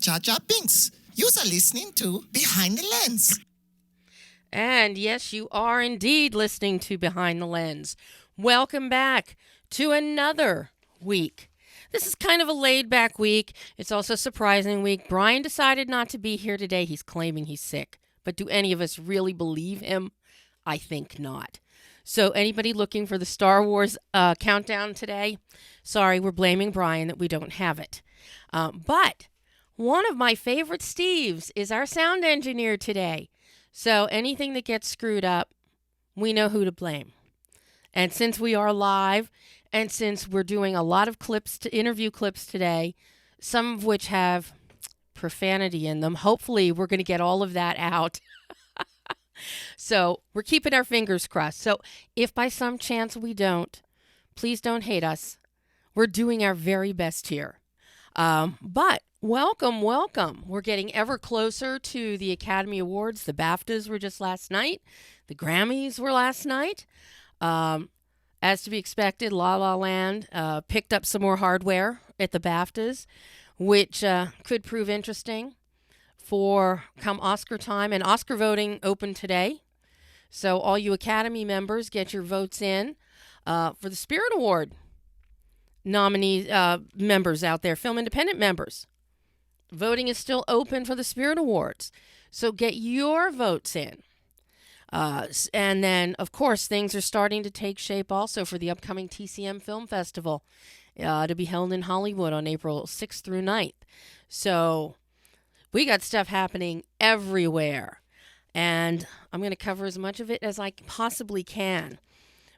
Jar Jar Binks. You are listening to Behind the Lens. And yes, you are indeed listening to Behind the Lens. Welcome back to another week. This is kind of a laid-back week. It's also a surprising week. Brian decided not to be here today. He's claiming he's sick. But do any of us really believe him? I think not. So anybody looking for the Star Wars countdown today? Sorry, we're blaming Brian that we don't have it. But one of my favorite Steves is our sound engineer today. So anything that gets screwed up, we know who to blame. And since we are live, and since we're doing a lot of interview clips today, some of which have profanity in them, hopefully we're going to get all of that out. So we're keeping our fingers crossed. So if by some chance we don't, please don't hate us. We're doing our very best here. But welcome. We're getting ever closer to the Academy Awards. The BAFTAs were just last night. The Grammys were last night. As to be expected, La La Land picked up some more hardware at the BAFTAs, which could prove interesting for come Oscar time. And Oscar voting opened today. So all you Academy members, get your votes in for the Spirit Award nominee members out there, film independent members. Voting is still open for the Spirit Awards. So get your votes in. And then, of course, things are starting to take shape also for the upcoming TCM Film Festival to be held in Hollywood on April 6th through 9th. So we got stuff happening everywhere. And I'm going to cover as much of it as I possibly can.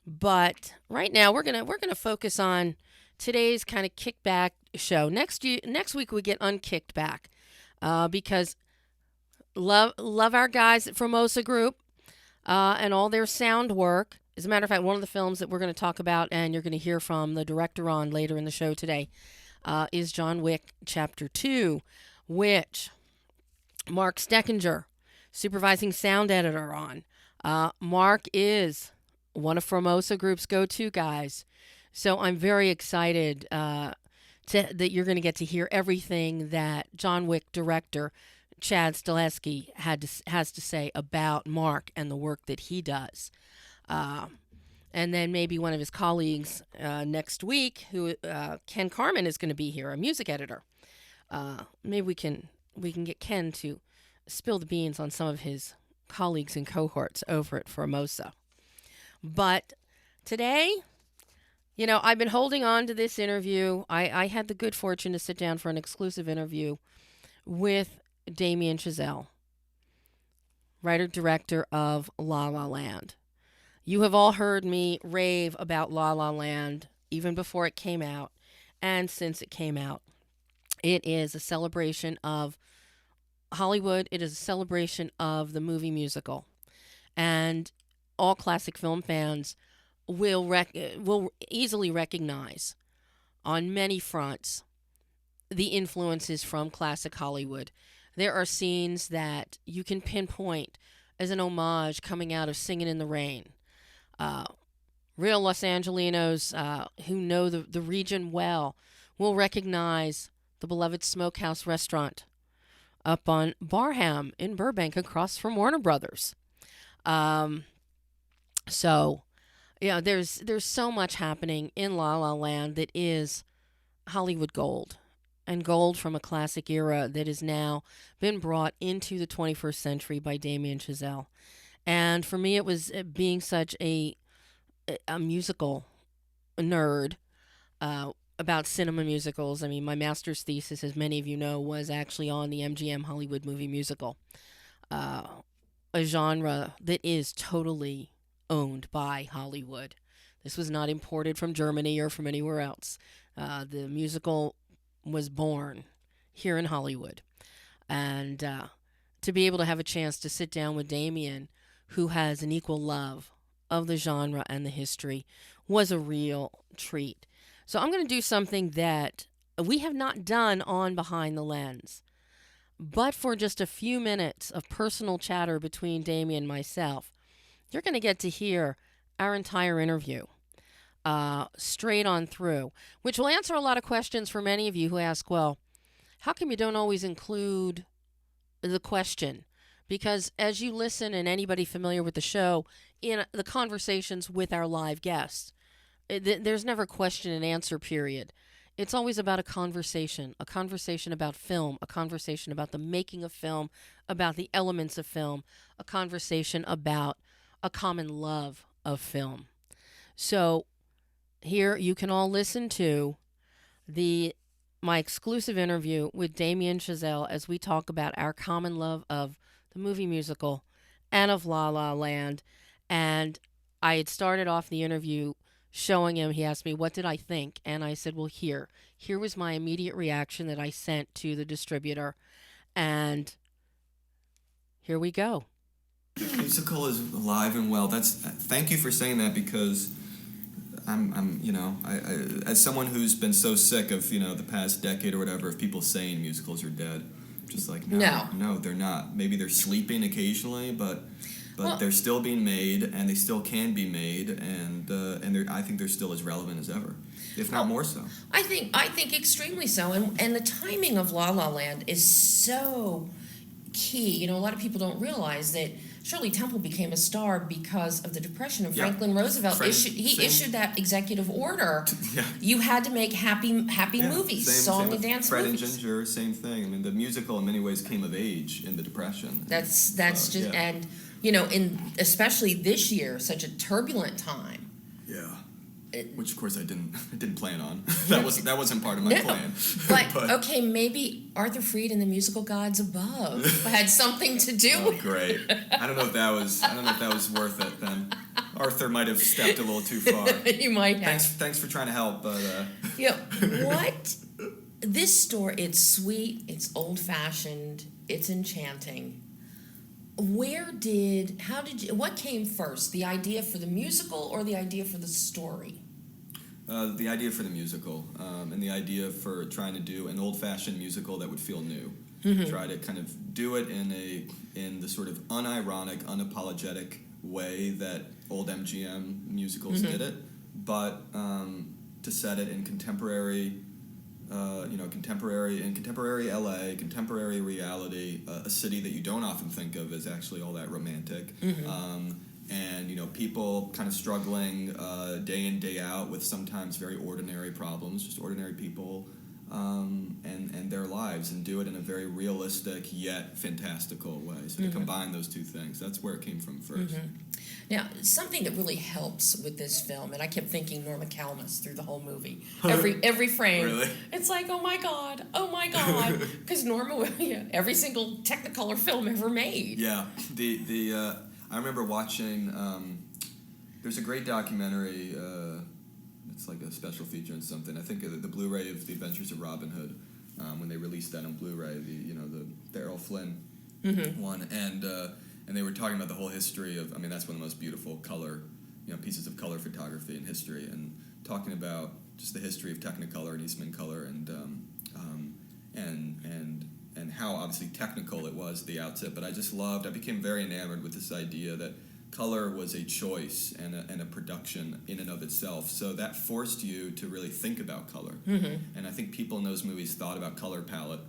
But right now, we're gonna focus on today's kind of kickback show. Next week we get unkicked back because love our guys at Formosa Group and all their sound work. As a matter of fact, one of the films that we're going to talk about and you're going to hear from the director on later in the show today is John Wick Chapter 2, which Mark Steckinger, supervising sound editor on. Mark is one of Formosa Group's go-to guys. So I'm very excited that you're going to get to hear everything that John Wick director CHAD STAHELSKI has to say about Mark and the work that he does. And then maybe one of his colleagues next week, who Ken Carmen is going to be here, a music editor. Maybe we can get Ken to spill the beans on some of his colleagues and cohorts over at Formosa. But today, I've been holding on to this interview. I had the good fortune to sit down for an exclusive interview with DAMIEN CHAZELLE, writer-director of La La Land. You have all heard me rave about La La Land even before it came out and since it came out. It is a celebration of Hollywood. It is a celebration of the movie musical. And all classic film fans will easily recognize on many fronts the influences from classic Hollywood. There are scenes that you can pinpoint as an homage coming out of Singin' in the Rain. Real Los Angelinos who know the region well will recognize the beloved Smokehouse restaurant up on Barham in Burbank across from Warner Brothers. So, there's so much happening in La La Land that is Hollywood gold. And gold from a classic era that has now been brought into the 21st century by DAMIEN CHAZELLE. And for me, it was being such a musical nerd about cinema musicals. I mean, my master's thesis, as many of you know, was actually on the MGM Hollywood movie musical, a genre that is totally owned by Hollywood. This was not imported from Germany or from anywhere else. The musical was born here in Hollywood. And to be able to have a chance to sit down with DAMIEN, who has an equal love of the genre and the history, was a real treat. So I'm going to do something that we have not done on Behind the Lens. But for just a few minutes of personal chatter between DAMIEN and myself, you're going to get to hear our entire interview. Straight on through, which will answer a lot of questions for many of you who ask, well, how come you don't always include the question? Because as you listen, and anybody familiar with the show, in the conversations with our live guests, there's never question and answer period. It's always about a conversation about film, a conversation about the making of film, about the elements of film, a conversation about a common love of film. So here you can all listen to my exclusive interview with Damien Chazelle as we talk about our common love of the movie musical and of La La Land. And I had started off the interview showing him, he asked me, what did I think? And I said, well, here was my immediate reaction that I sent to the distributor. And here we go. The musical is alive and well. Thank you for saying that, because I'm I as someone who's been so sick of, the past decade or whatever of people saying musicals are dead, just like, no, they're not. Maybe they're sleeping occasionally, but they're still being made, and they still can be made, and I think they're still as relevant as ever, if not more so. I think extremely so, and the timing of La La Land is so key. A lot of people don't realize that Shirley Temple became a star because of the Depression, and Franklin Roosevelt issued that executive order. Yeah. You had to make happy movies, song and dance Fred movies. Fred and Ginger, same thing. I mean, the musical in many ways came of age in the Depression. That's just and in especially this year, such a turbulent time. Yeah. Which of course I didn't plan on. that wasn't part of my plan. But okay, maybe Arthur Freed and the Musical Gods Above had something to do with it. Great. I don't know if that was worth it then. Arthur might have stepped a little too far. You might have. Thanks for trying to help, but what this story, it's sweet, it's old-fashioned, it's enchanting. What came first, the idea for the musical or the idea for the story? The idea for the musical, and the idea for trying to do an old-fashioned musical that would feel new. Mm-hmm. Try to kind of do it in the sort of unironic, unapologetic way that old MGM musicals did it, but to set it in contemporary contemporary LA, contemporary reality, a city that you don't often think of as actually all that romantic. Mm-hmm. And people kind of struggling day in, day out with sometimes very ordinary problems, just ordinary people, and their lives, and do it in a very realistic yet fantastical way. So to combine those two things, that's where it came from first. Mm-hmm. Now, something that really helps with this film, and I kept thinking Norma Kalmus through the whole movie. Every frame. Really? It's like, oh my God. Because Norma, every single Technicolor film ever made. Yeah. I remember watching, there's a great documentary, it's like a special feature and something. I think the Blu-ray of The Adventures of Robin Hood, when they released that on Blu-ray, the Errol Flynn one, and they were talking about the whole history of, that's one of the most beautiful color, pieces of color photography in history, and talking about just the history of Technicolor and Eastman Color, and how obviously technical it was at the outset. But I became very enamored with this idea that color was a choice and a production in and of itself. So that forced you to really think about color. Mm-hmm. And I think people in those movies thought about color palette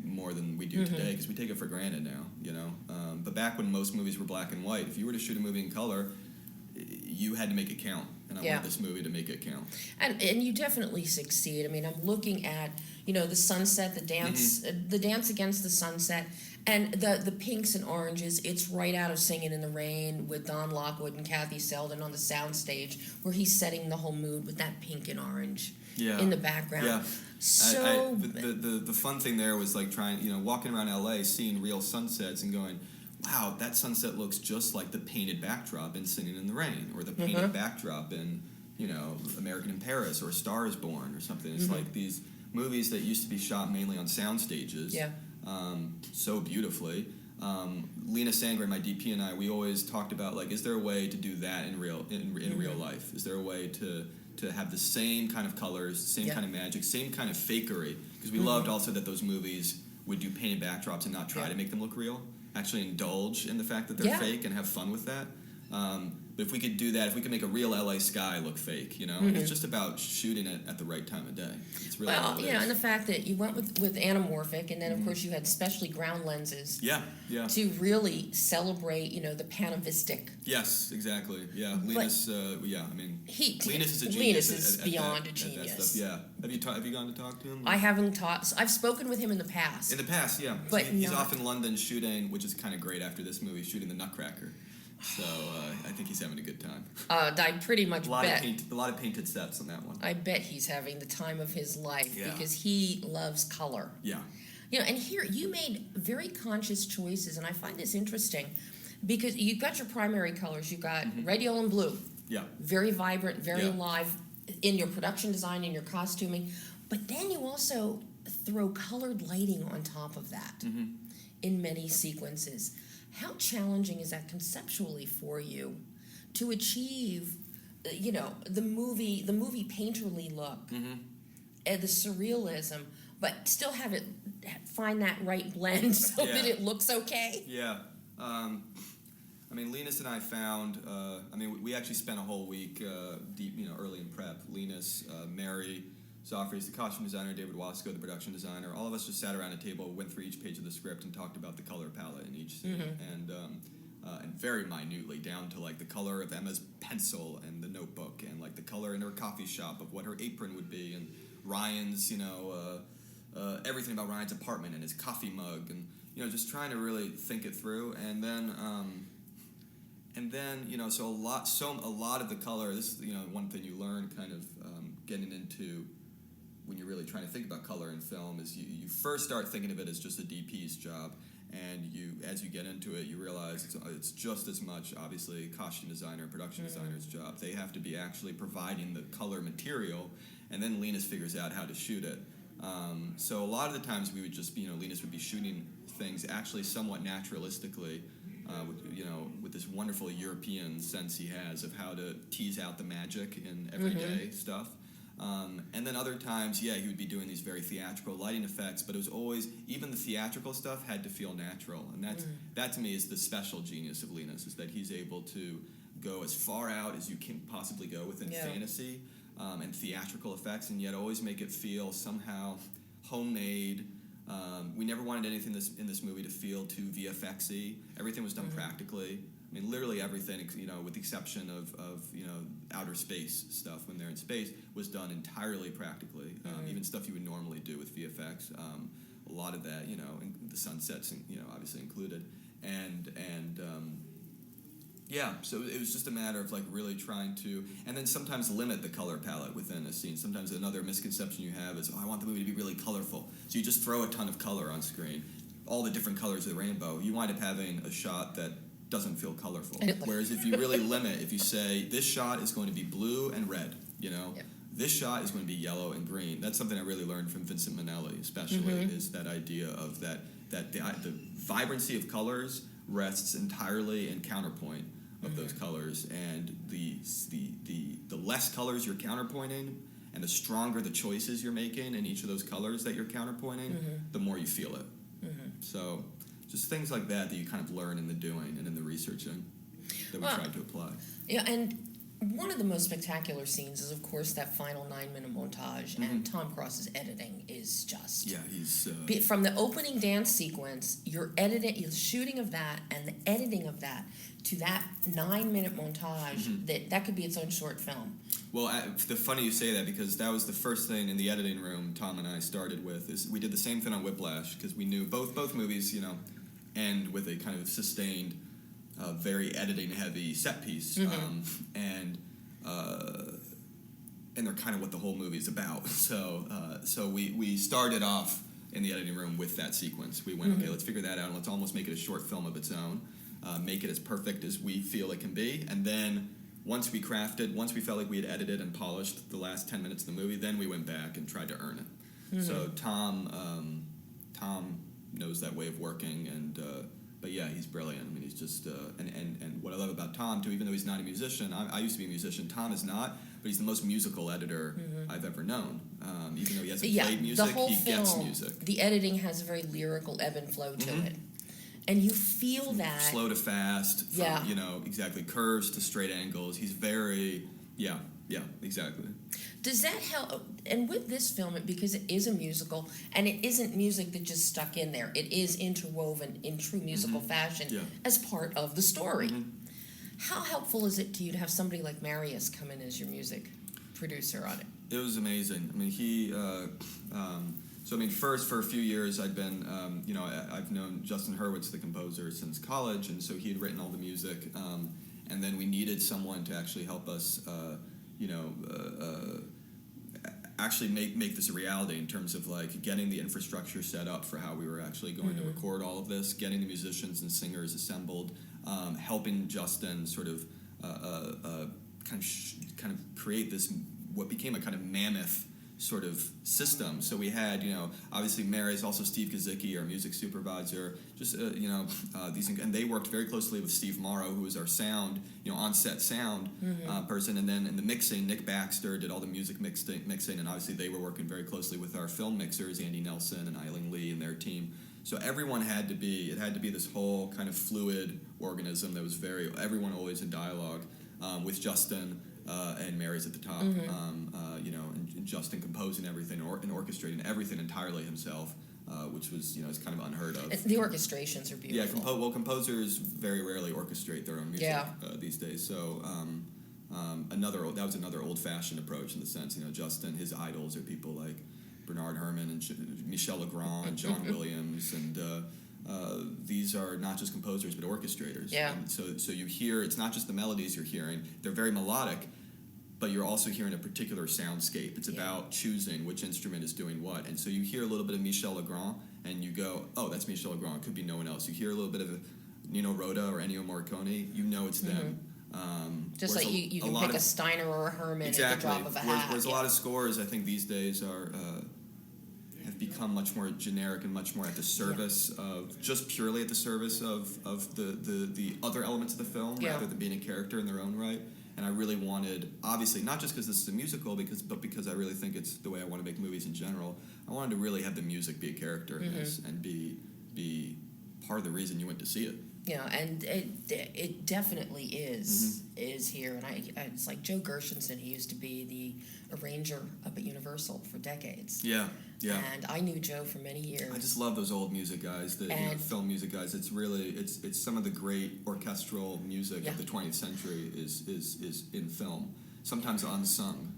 more than we do today, because we take it for granted now, but back when most movies were black and white, if you were to shoot a movie in color, you had to make it count, and I wanted this movie to make it count. And you definitely succeed. I'm looking at the sunset, the dance against the sunset, and the pinks and oranges. It's right out of Singing in the Rain with Don Lockwood and Kathy Selden on the soundstage, where he's setting the whole mood with that pink and orange in the background. Yeah. So the fun thing there was like trying, walking around LA, seeing real sunsets and going, wow, that sunset looks just like the painted backdrop in Singing in the Rain, or the painted backdrop in, American in Paris, or A Star is Born, or something. It's like these movies that used to be shot mainly on sound stages, so beautifully. Lena Sangre, my DP, and I, we always talked about, like, is there a way to do that in real life? Is there a way to have the same kind of colors, same kind of magic, same kind of fakery? Because we loved also that those movies would do painted backdrops and not try to make them look real. Actually indulge in the fact that they're fake and have fun with that. But if we could do that, if we could make a real LA sky look fake, it's just about shooting it at the right time of day. It's really Well, all it and is. the fact that you went with anamorphic, and then of course you had specially ground lenses Yeah. to really celebrate, the panavistic. Yes, exactly. Yeah, Linus. Linus is a genius. Linus is at beyond that, a at that genius. stuff. Yeah. Have you gone to talk to him? I haven't taught. I've spoken with him in the past. In the past, yeah. But he's not- off in London shooting, which is kind of great after this movie, shooting the Nutcracker. So I think he's having a good time. I pretty much A lot bet. of painted sets on that one. I bet he's having the time of his life Yeah. because he loves color. Yeah. And here you made very conscious choices, and I find this interesting because you've got your primary colors. You've got red, yellow, and blue. Yeah. Very vibrant, very Yeah. alive in your production design, in your costuming. But then you also throw colored lighting on top of that in many sequences. How challenging is that conceptually for you to achieve, the movie painterly look and the surrealism, but still find that right blend so that it looks okay? Yeah. Linus and I found, we actually spent a whole week early in prep. Linus, Mary, Zofri's the costume designer, David Wasco, the production designer. All of us just sat around a table, went through each page of the script, and talked about the color palette in each scene. And very minutely, down to like the color of Emma's pencil and the notebook, and like the color in her coffee shop of what her apron would be, and Ryan's, everything about Ryan's apartment and his coffee mug, and just trying to really think it through. And then so a lot of the color. This is one thing you learn kind of getting into when you're really trying to think about color in film is you first start thinking of it as just a DP's job, and as you get into it, you realize it's just as much obviously costume designer, production designer's job. They have to be actually providing the color material, and then Linus figures out how to shoot it. So a lot of the times we would just Linus would be shooting things actually somewhat naturalistically. With this wonderful European sense he has of how to tease out the magic in everyday stuff. And then other times, he would be doing these very theatrical lighting effects, but it was always, even the theatrical stuff had to feel natural. And that to me is the special genius of Linus, is that he's able to go as far out as you can possibly go within fantasy and theatrical effects, and yet always make it feel somehow homemade. We never wanted anything in this movie to feel too VFX-y. Everything was done practically. Literally everything, with the exception of outer space stuff when they're in space, was done entirely practically. Even stuff you would normally do with VFX, a lot of that, the sunsets, obviously included, so it was just a matter of like really trying to, and then sometimes limit the color palette within a scene. Sometimes another misconception you have is, I want the movie to be really colorful, so you just throw a ton of color on screen, all the different colors of the rainbow. You wind up having a shot that doesn't feel colorful. Whereas if you really limit, if you say this shot is going to be blue and red, this shot is going to be yellow and green. That's something I really learned from Vincent Minnelli, especially, is that idea of that the vibrancy of colors rests entirely in counterpoint of those colors, and the less colors you're counterpointing, and the stronger the choices you're making in each of those colors that you're counterpointing, the more you feel it. So just things like that you kind of learn in the doing and in the researching that we tried to apply. Yeah, and one of the most spectacular scenes is, of course, that final 9-minute montage, and Tom Cross's editing is just... Yeah, he's... From the opening dance sequence, your shooting of that and the editing of that to that 9-minute montage, that could be its own short film. Well, the funny you say that, because that was the first thing in the editing room Tom and I started with, is we did the same thing on Whiplash, because we knew both movies, end with a kind of sustained, very editing-heavy set piece, and they're kind of what the whole movie's about. So we started off in the editing room with that sequence. We went, okay, let's figure that out, and let's almost make it a short film of its own, make it as perfect as we feel it can be, and then once we felt like we had edited and polished the last 10 minutes of the movie, then we went back and tried to earn it. So Tom knows that way of working, but yeah, he's brilliant. He's just and what I love about Tom too, even though he's not a musician, I used to be a musician. Tom is not, but he's the most musical editor I've ever known. Even though he hasn't played music, he gets music. The editing has a very lyrical ebb and flow to it. And you feel that. Slow to fast. From, Yeah. exactly. Curves to straight angles. He's very, yeah, exactly. Does that help? And with this film, because it is a musical, and it isn't music that just stuck in there. It is interwoven in true musical fashion as part of the story. How helpful is it to you to have somebody like Marius come in as your music producer on it? It was amazing. I mean, he... first, for a few years, I'd been, I've known Justin Hurwitz, the composer, since college, and so he had written all the music, and then we needed someone to actually help us, actually make this a reality in terms of, like, getting the infrastructure set up for how we were actually going to record all of this, getting the musicians and singers assembled, helping Justin sort of kind of create this, what became a kind of mammoth sort of system. So we had, obviously Mary's, also Steve Kazicki, our music supervisor, just, these, and they worked very closely with Steve Morrow, who was our sound, on-set sound person, and then in the mixing, Nick Baxter did all the music mixing, and obviously they were working very closely with our film mixers, Andy Nelson and Eileen Lee and their team. So everyone had to be this whole kind of fluid organism that was everyone always in dialogue with Justin, and Mary's at the top, and Justin composing everything and orchestrating everything entirely himself, which was, is kind of unheard of. The orchestrations are beautiful. Yeah, composers very rarely orchestrate their own music these days. So that was another old-fashioned approach in the sense, Justin, his idols are people like Bernard Herrmann and Michel Legrand and John Williams, and these are not just composers but orchestrators. Yeah. And so you hear, it's not just the melodies you're hearing, they're very melodic, but you're also hearing a particular soundscape. It's about choosing which instrument is doing what. And so you hear a little bit of Michel Legrand, and you go, oh, that's Michel Legrand, it could be no one else. You hear a little bit of Nino Rota or Ennio Morricone, it's them. Just like you can pick a Steiner or a Herrmann at the drop of a hat. Whereas a lot of scores, I think these days have become much more generic and much more at the service of, just purely at the service of the other elements of the film, rather than being a character in their own right. And I really wanted, obviously, not just because this is a musical, but because I really think it's the way I want to make movies in general, I wanted to really have the music be a character in this and be part of the reason you went to see it. Yeah, and it definitely is here. And it's like Joe Gershenson, he used to be the arranger up at Universal for decades. Yeah. And I knew Joe for many years. I just love those old music guys, the film music guys. It's really, it's some of the great orchestral music of the 20th century is in film. Sometimes unsung,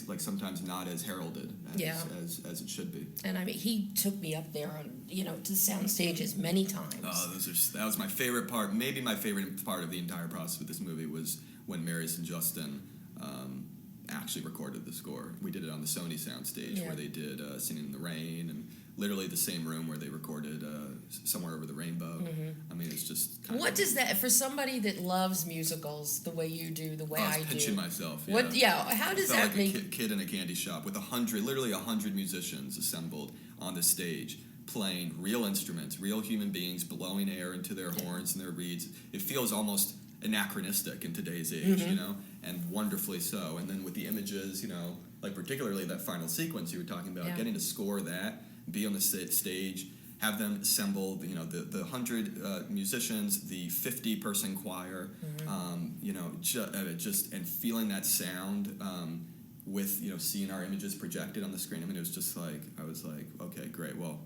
like sometimes not as heralded as it should be. And I mean, he took me up there on, to sound stages many times. Oh, that was my favorite part. Maybe my favorite part of the entire process with this movie was when Marius and Justin actually recorded the score. We did it on the Sony soundstage where they did Singing in the Rain, and literally the same room where they recorded Somewhere Over the Rainbow. I mean, it's just kind What does that, for somebody that loves musicals the way you do, the way I do? Pinching myself, how does that like make... a kid in a candy shop with literally 100 musicians assembled on the stage, playing real instruments, real human beings, blowing air into their horns and their reeds. It feels almost anachronistic in today's age, and wonderfully so. And then with the images, like particularly that final sequence you were talking about, getting to score that, be on the stage, have them assemble, the 100 musicians, the 50-person choir, just and feeling that sound with, seeing our images projected on the screen. I mean, it was just like, I was like, okay, great. Well,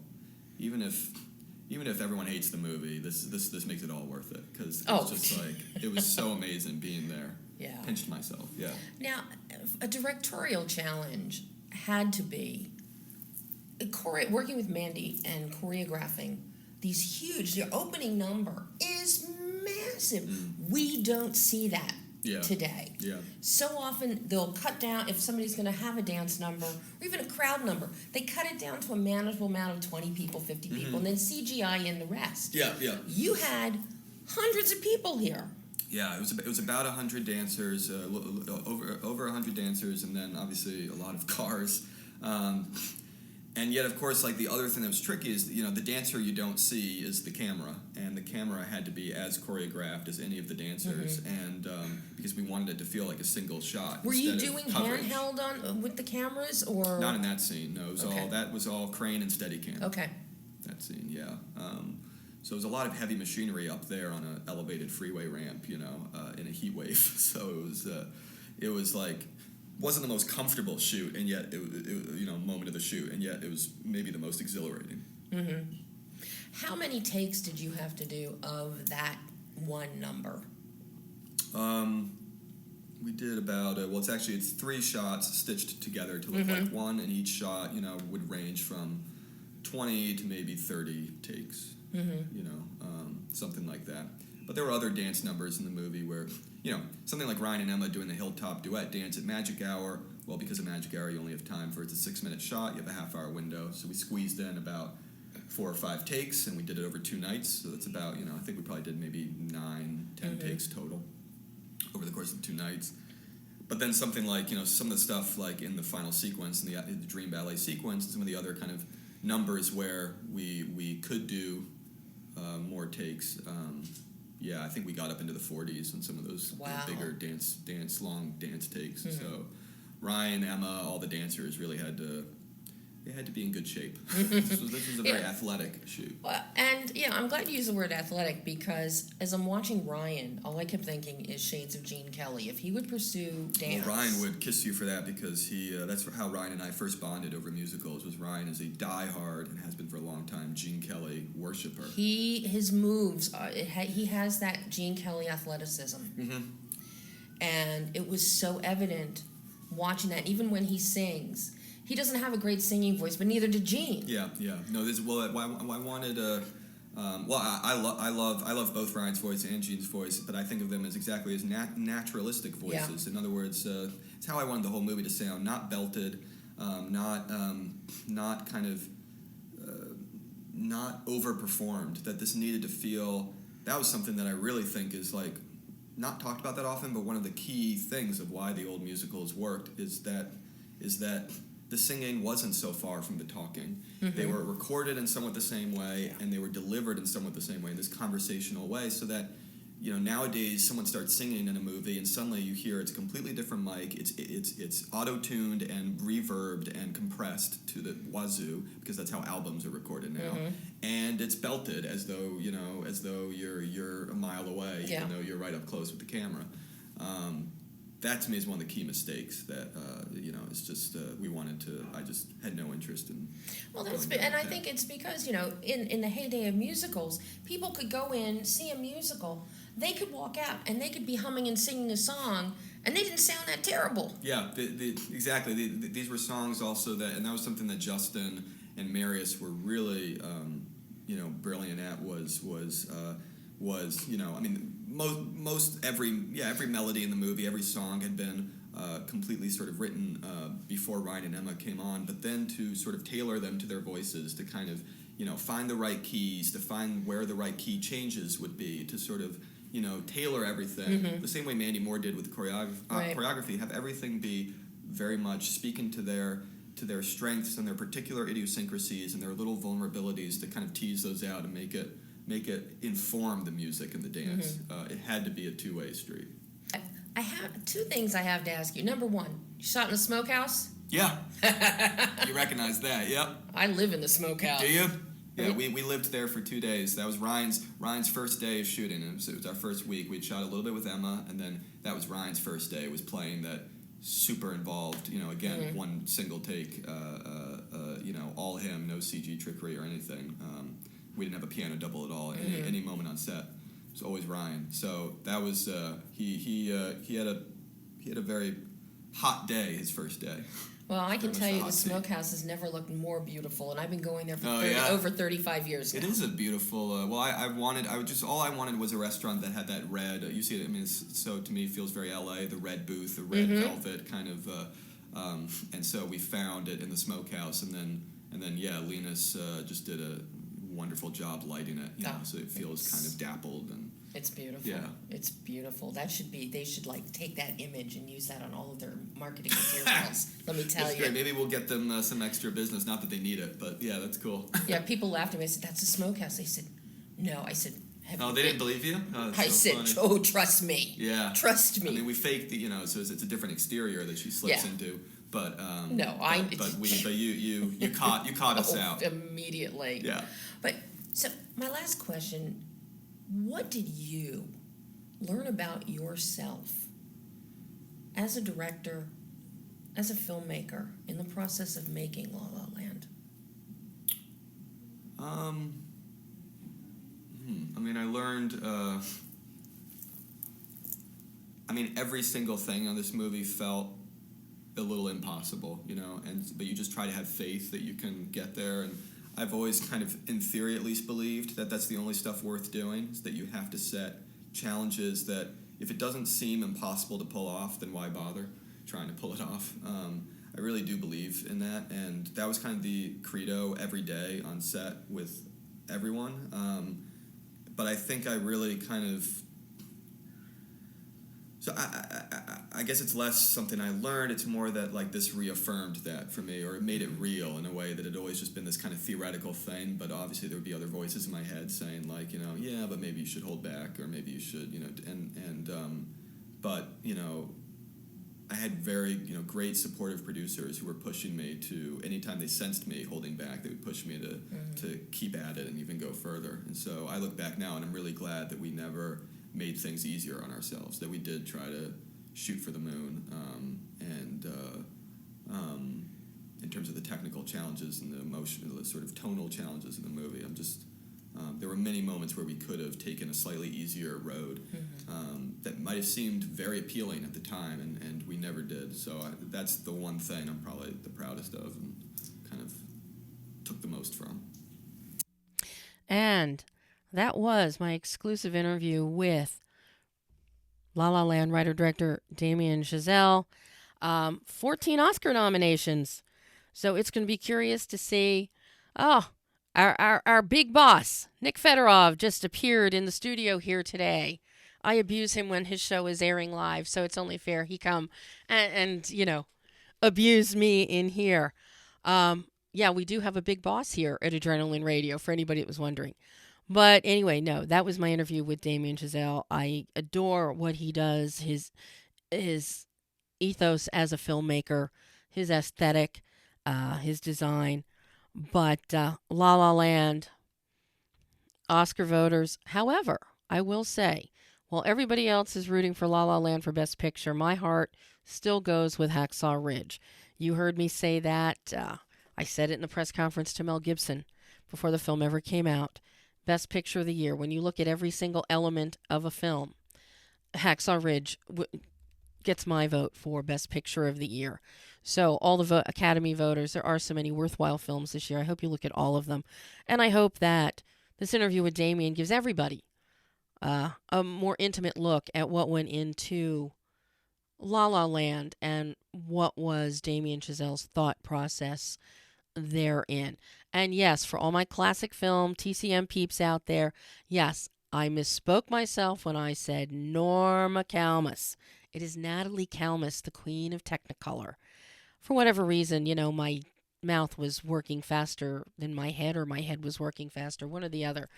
even if everyone hates the movie, this makes it all worth it, because it was just like, it was so amazing being there. Yeah. Pinched myself, Now, a directorial challenge had to be working with Mandy and choreographing these huge, their opening number is massive. We don't see that today. So often they'll cut down, if somebody's going to have a dance number or even a crowd number, they cut it down to a manageable amount of 20 people, 50 people, and then CGI in the rest. You had hundreds of people here. Yeah, it was about 100 dancers, over 100 dancers, and then obviously a lot of cars. And yet, of course, like the other thing that was tricky is, the dancer you don't see is the camera, and the camera had to be as choreographed as any of the dancers, and because we wanted it to feel like a single shot. Were you doing handheld with the cameras, or not in that scene? No, it was that was all crane and Steadicam. Okay. That scene, yeah. So there's a lot of heavy machinery up there on an elevated freeway ramp, in a heat wave. So it was like, wasn't the most comfortable shoot, and yet moment of the shoot, and yet it was maybe the most exhilarating. Mm-hmm. How many takes did you have to do of that one number? We did about, it's 3 shots stitched together to look like one, and each shot, would range from 20 to maybe 30 takes, something like that. But there were other dance numbers in the movie where, something like Ryan and Emma doing the Hilltop Duet dance at Magic Hour. Well, because of Magic Hour, you only have time for, it's a 6-minute shot, you have a half-hour window, so we squeezed in about 4 or 5 takes, and we did it over 2 nights, so that's about, I think we probably did maybe 9-10 takes total over the course of 2 nights. But then something like, some of the stuff like in the final sequence, in the Dream Ballet sequence, and some of the other kind of numbers where we could do more takes, I think we got up into the 40s on some of those bigger long dance takes. So Ryan, Emma, all the dancers really had to be in good shape. This was a very athletic shoot. Well, and I'm glad you used the word athletic, because as I'm watching Ryan, all I kept thinking is shades of Gene Kelly. If he would pursue dance, well, Ryan would kiss you for that, because that's how Ryan and I first bonded over musicals. Was Ryan is a diehard, and has been for a long time, Gene Kelly worshiper. His moves, he has that Gene Kelly athleticism, and it was so evident watching that. Even when he sings. He doesn't have a great singing voice, but neither did Gene. Yeah. No, I wanted I love both Ryan's voice and Gene's voice, but I think of them as exactly as naturalistic voices. Yeah. In other words, it's how I wanted the whole movie to sound: not belted, not kind of not overperformed. That this needed to feel. That was something that I really think is like not talked about that often, but one of the key things of why the old musicals worked is that the singing wasn't so far from the talking. They were recorded in somewhat the same way, and they were delivered in somewhat the same way, in this conversational way, so that, nowadays someone starts singing in a movie and suddenly you hear it's a completely different mic, it's auto-tuned and reverbed and compressed to the wazoo, because that's how albums are recorded now, and it's belted as though you're a mile away, even though you're right up close with the camera. That to me is one of the key mistakes that it's just I just had no interest in. Well, I think it's because in the heyday of musicals, people could go in, see a musical, they could walk out and they could be humming and singing a song, and they didn't sound that terrible. Yeah, exactly. These were songs also and that was something that Justin and Marius were really brilliant at was every melody in the movie, every song had been completely sort of written before Ryan and Emma came on, but then to sort of tailor them to their voices, to kind of find the right keys, to find where the right key changes would be, to sort of tailor everything the same way Mandy Moore did with choreography, have everything be very much speaking to their strengths and their particular idiosyncrasies and their little vulnerabilities, to kind of tease those out and make it inform the music and the dance. It had to be a two-way street. I have 2 things I have to ask you. Number 1, you shot in the smokehouse? Yeah. You recognize that, yep. I live in the smokehouse. Do you? Yeah, we lived there for 2 days. That was Ryan's first day of shooting. It was our first week. We'd shot a little bit with Emma, and then that was Ryan's first day. It was playing that super involved, again, one single take, all him, no CG trickery or anything. We didn't have a piano double at all at any moment on set. It was always Ryan. So that was he had a very hot day, his first day. Well, I can tell you the smokehouse has never looked more beautiful, and I've been going there for over 35 years now. It is a beautiful. All I wanted was a restaurant that had that red. You see it. I mean, so to me, it feels very LA. The red booth, the red velvet kind of, and so we found it in the smokehouse, and then Linus just did a wonderful job lighting it, so it feels kind of dappled, and it's beautiful. Yeah, it's beautiful. They should take that image and use that on all of their marketing materials. Let me tell you. Great. Maybe we'll get them some extra business. Not that they need it, but yeah, that's cool. Yeah, people laughed at me. I said, "That's a smokehouse." They said, "No." I said, they didn't believe you? Oh, I said, funny. "Oh, trust me." Yeah, trust me. I mean, we faked so it's a different exterior that she slips into. But you caught us out immediately. Yeah. But so My last question, what did you learn about yourself as a director, as a filmmaker, in the process of making La La Land? I mean, I learned, every single thing on this movie felt a little impossible, but you just try to have faith that you can get there. And I've always kind of, in theory at least, believed that that's the only stuff worth doing, is that you have to set challenges that if it doesn't seem impossible to pull off, then why bother trying to pull it off? I really do believe in that, and that was kind of the credo every day on set with everyone. But I think I really kind of... So I guess it's less something I learned. It's more that, like, this reaffirmed that for me, or it made it real in a way that had always just been this kind of theoretical thing. But obviously there would be other voices in my head saying, like, yeah, but maybe you should hold back, or maybe you should, but I had very, great supportive producers who were pushing me to, anytime they sensed me holding back, they would push me to keep at it and even go further. And so I look back now and I'm really glad that we never made things easier on ourselves, that we did try to shoot for the moon, in terms of the technical challenges and the emotional, the sort of tonal challenges in the movie. There were many moments where we could have taken a slightly easier road that might have seemed very appealing at the time, and we never did. So that's the one thing I'm probably the proudest of and kind of took the most from. And that was my exclusive interview with La La Land writer-director Damien Chazelle. 14 Oscar nominations. So it's going to be curious to see. Our big boss, Nick Fedorov, just appeared in the studio here today. I abuse him when his show is airing live, so it's only fair he come and abuse me in here. Yeah, we do have a big boss here at Adrenaline Radio, for anybody that was wondering. But anyway, no, that was my interview with Damien Chazelle. I adore what he does, his ethos as a filmmaker, his aesthetic, his design. But La La Land, Oscar voters. However, I will say, while everybody else is rooting for La La Land for Best Picture, my heart still goes with Hacksaw Ridge. You heard me say that. I said it in the press conference to Mel Gibson before the film ever came out. Best Picture of the Year. When you look at every single element of a film, Hacksaw Ridge gets my vote for Best Picture of the Year. So all the Academy voters, there are so many worthwhile films this year. I hope you look at all of them. And I hope that this interview with Damien gives everybody a more intimate look at what went into La La Land and what was Damien Chazelle's thought process therein. And yes, for all my classic film TCM peeps out there, yes, I misspoke myself when I said Norma Kalmus. It is Natalie Kalmus, the queen of Technicolor. For whatever reason, my mouth was working faster than my head, or my head was working faster, one or the other.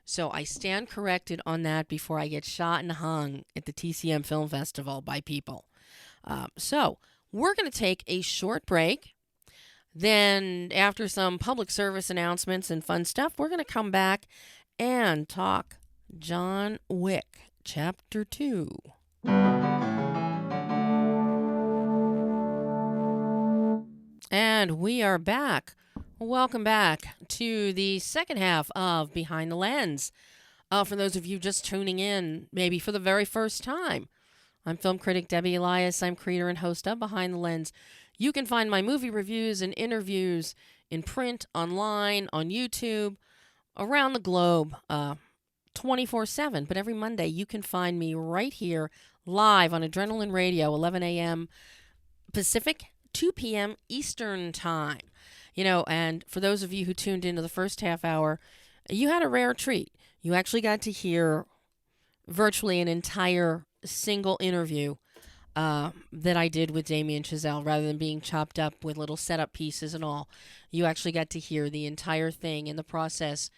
So I stand corrected on that before I get shot and hung at the TCM Film Festival by people. So we're going to take a short break. Then, after some public service announcements and fun stuff, we're going to come back and talk John Wick, Chapter 2. And we are back. Welcome back to the second half of Behind the Lens. For those of you just tuning in, maybe for the very first time, I'm film critic Debbie Elias. I'm creator and host of Behind the Lens. You can find my movie reviews and interviews in print, online, on YouTube, around the globe, 24/7. But every Monday, you can find me right here, live on Adrenaline Radio, 11 a.m. Pacific, 2 p.m. Eastern Time. And for those of you who tuned into the first half hour, you had a rare treat. You actually got to hear virtually an entire single interview that I did with Damien Chazelle, rather than being chopped up with little setup pieces and all. You actually got to hear the entire thing in the process,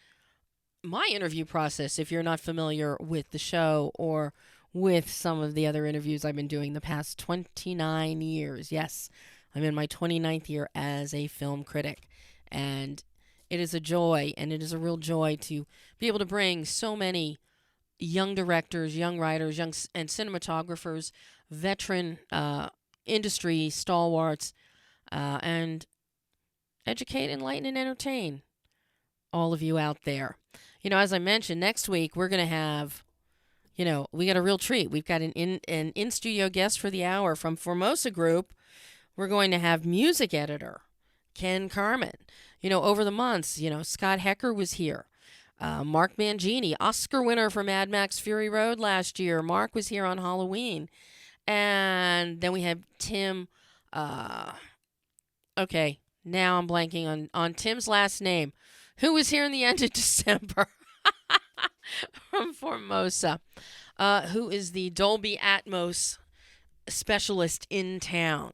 my interview process, if you're not familiar with the show or with some of the other interviews I've been doing the past 29 years. Yes, I'm in my 29th year as a film critic, and It is a joy, and it is a real joy to be able to bring so many young directors, young writers, and cinematographers, veteran industry stalwarts, and educate, enlighten, and entertain all of you out there. As I mentioned, next week we're going to have, we got a real treat. We've got an in-studio guest for the hour from Formosa Group. We're going to have music editor Ken Carmen. Over the months, Scott Hecker was here. Mark Mangini, Oscar winner for Mad Max Fury Road last year. Mark was here on Halloween. And then we have Tim. Okay, now I'm blanking on Tim's last name, who was here in the end of December from Formosa, who is the Dolby Atmos specialist in town.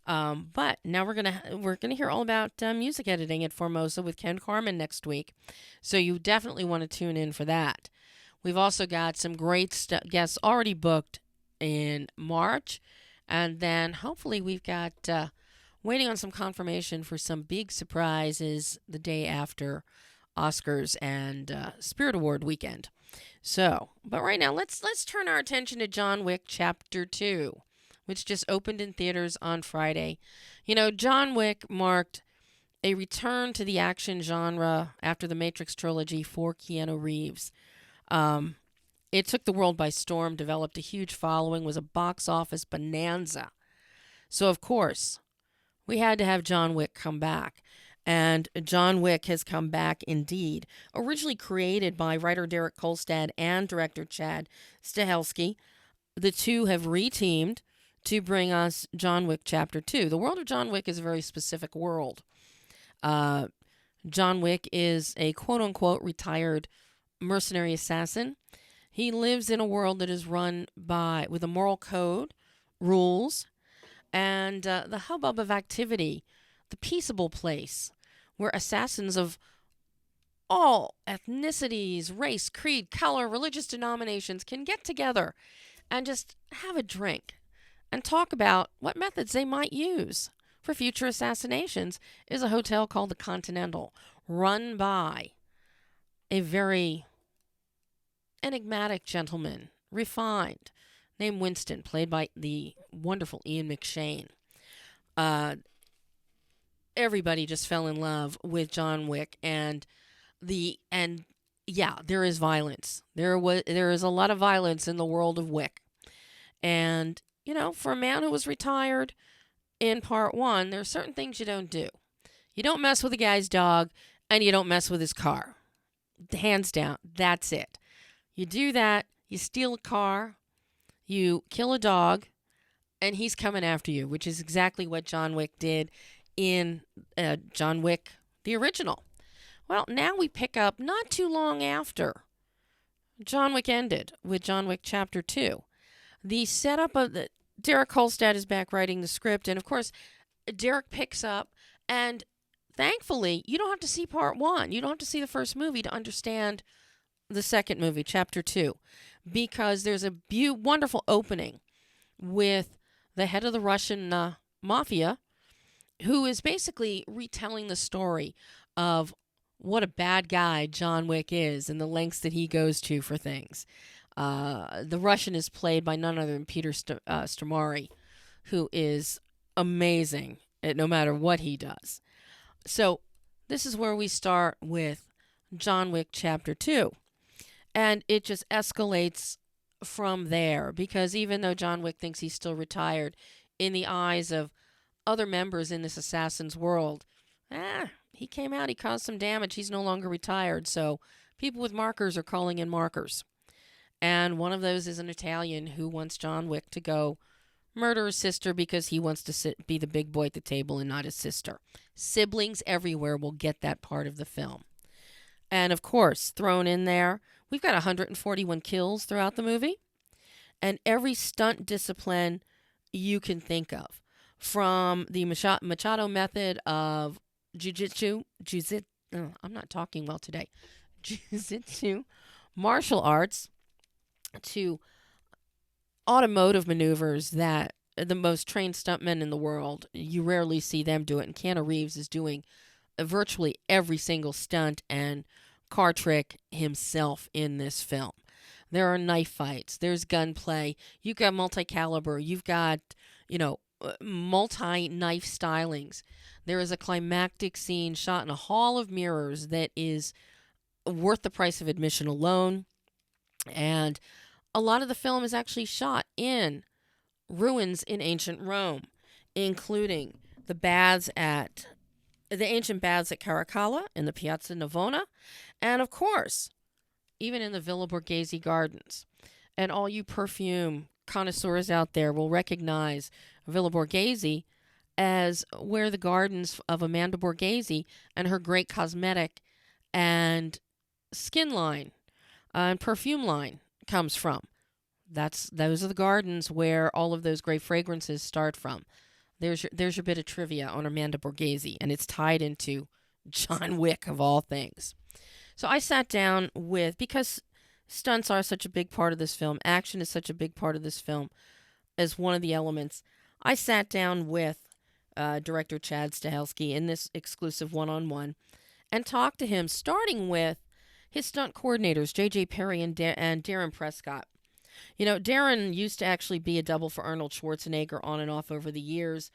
But now we're gonna hear all about music editing at Formosa with Ken Carmen next week, so you definitely want to tune in for that. We've also got some great guests already booked in March, and then hopefully we've got waiting on some confirmation for some big surprises the day after Oscars and Spirit Award weekend. So, but right now let's turn our attention to John Wick Chapter 2. Which just opened in theaters on Friday. John Wick marked a return to the action genre after the Matrix trilogy for Keanu Reeves. It took the world by storm, developed a huge following, was a box office bonanza. So, of course, we had to have John Wick come back. And John Wick has come back indeed. Originally created by writer Derek Kolstad and director Chad Stahelski, the two have reteamed to bring us John Wick Chapter 2. The world of John Wick is a very specific world. John Wick is a quote-unquote retired mercenary assassin. He lives in a world that is run with a moral code, rules, and the hubbub of activity, the peaceable place where assassins of all ethnicities, race, creed, color, religious denominations can get together and just have a drink and talk about what methods they might use for future assassinations, is a hotel called the Continental, run by a very enigmatic gentleman, refined, named Winston, played by the wonderful Ian McShane. Everybody just fell in love with John Wick, and there is violence. There is a lot of violence in the world of Wick, and for a man who was retired in part 1, there are certain things you don't do. You don't mess with a guy's dog, and you don't mess with his car. Hands down, that's it. You do that, you steal a car, you kill a dog, and he's coming after you, which is exactly what John Wick did in John Wick, the original. Well, now we pick up not too long after John Wick ended with John Wick Chapter 2. The setup of Derek Kolstad is back writing the script, and of course, Derek picks up, and thankfully, you don't have to see part 1. You don't have to see the first movie to understand the second movie, Chapter 2, because there's a wonderful opening with the head of the Russian mafia, who is basically retelling the story of what a bad guy John Wick is and the lengths that he goes to for things. The Russian is played by none other than Peter Stormare, who is amazing no matter what he does. So this is where we start with John Wick Chapter 2. And it just escalates from there, because even though John Wick thinks he's still retired, in the eyes of other members in this assassin's world, he came out, he caused some damage, he's no longer retired. So people with markers are calling in markers. And one of those is an Italian who wants John Wick to go murder his sister because he wants to be the big boy at the table and not his sister. Siblings everywhere will get that part of the film. And of course, thrown in there, we've got 141 kills throughout the movie. And every stunt discipline you can think of. From the Machado method of jiu-jitsu, I'm not talking well today, jiu-jitsu, martial arts, to automotive maneuvers that the most trained stuntmen in the world, you rarely see them do it. And Keanu Reeves is doing virtually every single stunt and car trick himself in this film. There are knife fights. There's gunplay. You've got multi-caliber. You've got, multi-knife stylings. There is a climactic scene shot in a hall of mirrors that is worth the price of admission alone. And a lot of the film is actually shot in ruins in ancient Rome, including the ancient baths at Caracalla in the Piazza Navona, and of course, even in the Villa Borghese Gardens. And all you perfume connoisseurs out there will recognize Villa Borghese as where the gardens of Amanda Borghese and her great cosmetic and skin line and perfume line comes from. Those are the gardens where all of those great fragrances start from. There's your bit of trivia on Amanda Borghese, and it's tied into John Wick of all things. So I sat down because stunts are such a big part of this film, action is such a big part of this film as one of the elements. I sat down with director CHAD STAHELSKI in this exclusive one-on-one and talked to him, starting with his stunt coordinators, J.J. Perry and Darren Prescott. Darren used to actually be a double for Arnold Schwarzenegger on and off over the years.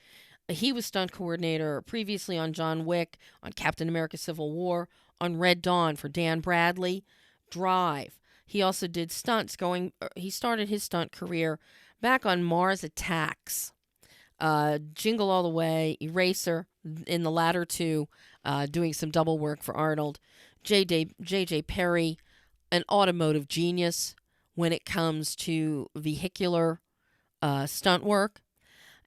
He was stunt coordinator previously on John Wick, on Captain America Civil War, on Red Dawn for Dan Bradley, Drive. He also did stunts he started his stunt career back on Mars Attacks, Jingle All the Way, Eraser, in the latter two, doing some double work for Arnold. J.J. Perry, an automotive genius when it comes to vehicular stunt work.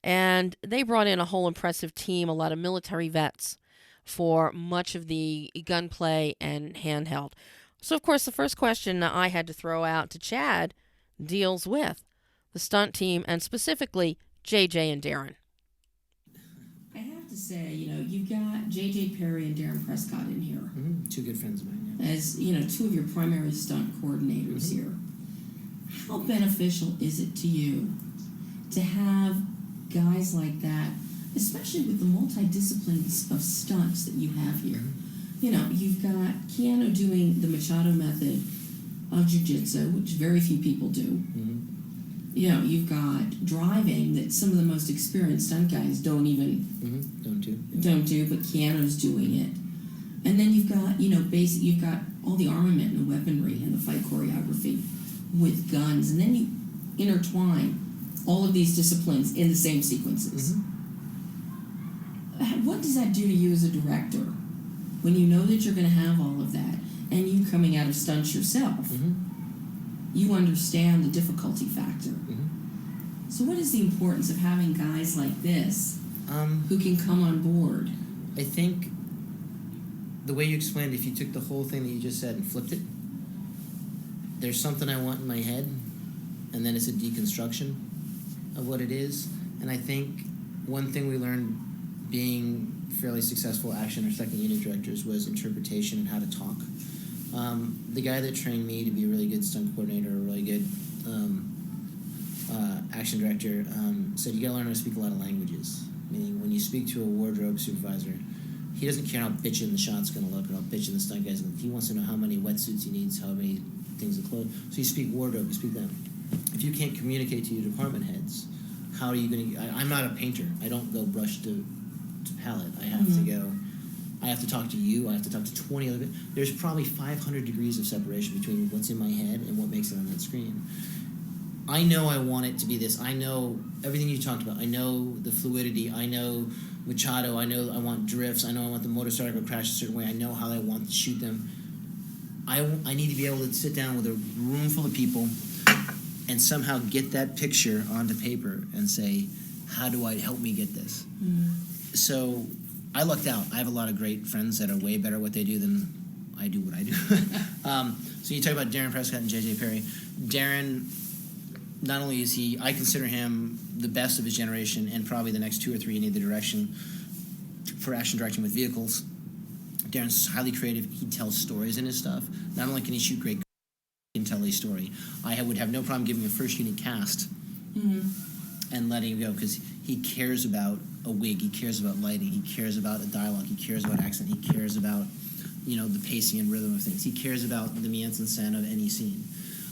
And they brought in a whole impressive team, a lot of military vets, for much of the gunplay and handheld. So, of course, the first question that I had to throw out to Chad deals with the stunt team and specifically JJ and Darren. I have to say, you've got J.J. Perry and Darren Prescott in here. Mm-hmm. Two good friends of mine. Yeah. As, two of your primary stunt coordinators here. How beneficial is it to you to have guys like that, especially with the multidisciplines of stunts that you have here? You've got Keanu doing the Machado method of jiu-jitsu, which very few people do. Mm-hmm. You've got driving that some of the most experienced stunt guys don't even don't do, but Keanu's doing it. And then you've got, you've got all the armament and the weaponry and the fight choreography with guns, and then you intertwine all of these disciplines in the same sequences. Mm-hmm. What does that do to you as a director when you know that you're going to have all of that, and you coming out of stunts yourself? Mm-hmm. You understand the difficulty factor. Mm-hmm. So what is the importance of having guys like this who can come on board? I think the way you explained, if you took the whole thing that you just said and flipped it, there's something I want in my head, and then it's a deconstruction of what it is. And I think one thing we learned being fairly successful action or second unit directors was interpretation and how to talk. The guy that trained me to be a really good stunt coordinator, a really good action director, said you gotta learn how to speak a lot of languages. Meaning when you speak to a wardrobe supervisor, he doesn't care how bitchin' the shot's gonna look or how bitchin' the stunt guy's gonna look. He wants to know how many wetsuits he needs, how many things of clothes. So you speak wardrobe, you speak them. If you can't communicate to your department heads, how are you gonna... I'm not a painter. I don't go brush to palette. I have to go... I have to talk to you. I have to talk to 20 other people. There's probably 500 degrees of separation between what's in my head and what makes it on that screen. I know I want it to be this. I know everything you talked about. I know the fluidity. I know Machado. I know I want drifts. I know I want the motorcycle to crash a certain way. I know how I want to shoot them. I need to be able to sit down with a room full of people and somehow get that picture onto paper and say, how do I help me get this? So I lucked out. I have a lot of great friends that are way better at what they do than I do what I do. So you talk about Darren Prescott and J.J. Perry. Darren, not only is he, I consider him the best of his generation and probably the next 2 or 3 in either direction for action directing with vehicles. Darren's highly creative. He tells stories in his stuff. Not only can he shoot great, he can tell a story. I would have no problem giving a first unit cast and letting him go, because He cares about a wig. He cares about lighting. He cares about a dialogue. He cares about accent. He cares about, the pacing and rhythm of things. He cares about the mise en scène of any scene.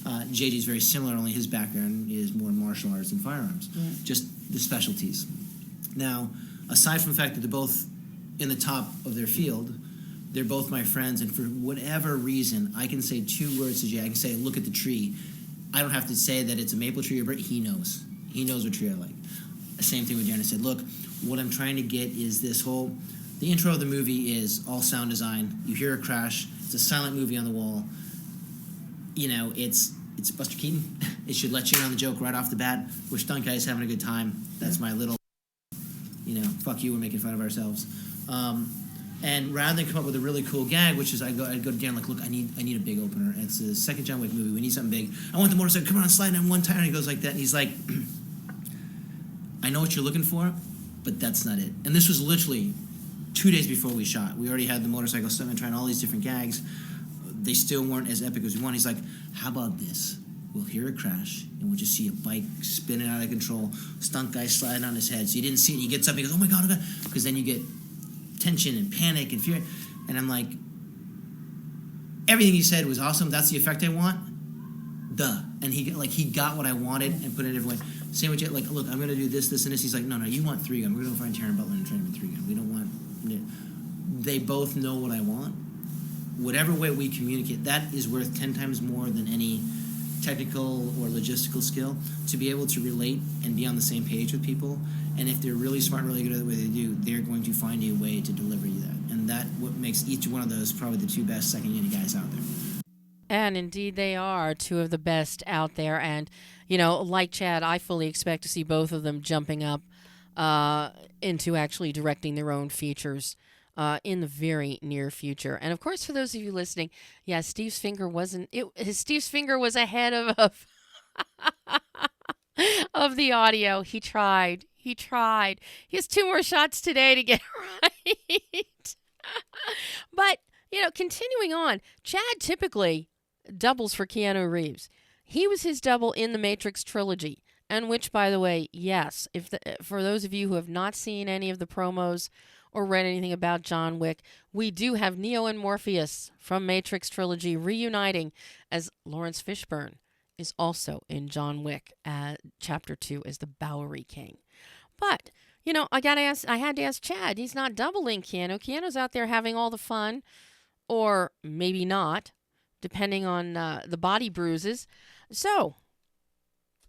JD is very similar, only his background is more martial arts and firearms, just the specialties. Now, aside from the fact that they're both in the top of their field, they're both my friends, and for whatever reason, I can say 2 words to Jay. I can say, look at the tree. I don't have to say that it's a maple tree or birch. He knows. He knows what tree I like. The same thing with Jen. I said, look, what I'm trying to get is this whole... The intro of the movie is all sound design. You hear a crash. It's a silent movie on the wall. It's Buster Keaton. It should let you in on the joke right off the bat. We're stunt guys having a good time. That's my little, fuck you, we're making fun of ourselves. And rather than come up with a really cool gag, which is I'd go to Darren like, look, I need a big opener. It's the second John Wick movie. We need something big. I want the motorcycle. Come on, slide on one tire. And he goes like that. And he's like, I know what you're looking for, but that's not it. And this was literally 2 days before we shot. We already had the motorcycle stuntman trying all these different gags. They still weren't as epic as we wanted. He's like, how about this? We'll hear a crash, and we'll just see a bike spinning out of control, stunt guy sliding on his head. So you didn't see it. He gets up, he goes, oh my God, because then you get tension and panic and fear. And I'm like, everything he said was awesome. That's the effect I want. Duh. And he got what I wanted and put it every way. Same with Jet, like, look, I'm going to do this, this, and this. He's like, no, you want 3-gun. We're going to find Taron Butler and train him in 3-gun. We don't want... They both know what I want. Whatever way we communicate, that is worth 10 times more than any technical or logistical skill, to be able to relate and be on the same page with people. And if they're really smart and really good at the way they do, they're going to find a way to deliver you that. And that what makes each one of those probably the 2 best second unit guys out there. And indeed they are 2 of the best out there. And, like Chad, I fully expect to see both of them jumping up into actually directing their own features in the very near future. And of course, for those of you listening, Steve's finger Steve's finger was ahead of of the audio. He tried. He has 2 more shots today to get right. But, continuing on, Chad typically doubles for Keanu Reeves. He was his double in the Matrix trilogy, and which, by the way, yes, for those of you who have not seen any of the promos or read anything about John Wick, we do have Neo and Morpheus from Matrix trilogy reuniting, as Lawrence Fishburne is also in John Wick Chapter 2 as the Bowery King. But, I had to ask Chad. He's not doubling Keanu. Keanu's out there having all the fun, or maybe not, depending on the body bruises. So,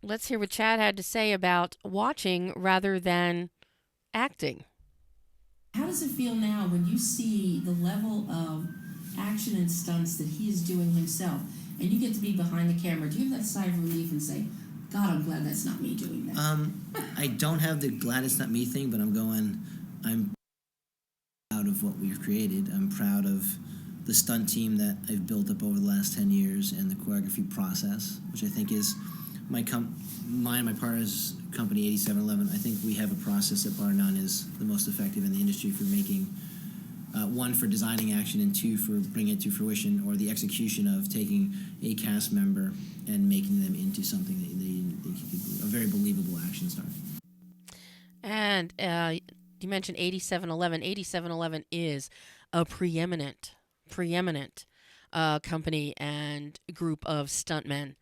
let's hear what Chad had to say about watching rather than acting. How does it feel now when you see the level of action and stunts that he is doing himself, and you get to be behind the camera? Do you have that sigh of relief and say, God, I'm glad that's not me doing that? I don't have the glad it's not me thing, but I'm proud of what we've created. I'm proud of the stunt team that I've built up over the last 10 years and the choreography process, which I think is my and my partner's company, 8711. I think we have a process that bar none is the most effective in the industry for making, 1, for designing action, and 2, for bringing it to fruition, or the execution of taking a cast member and making them into something that they can be a very believable action star. And you mentioned 8711. 8711 is a preeminent company and group of stuntmen.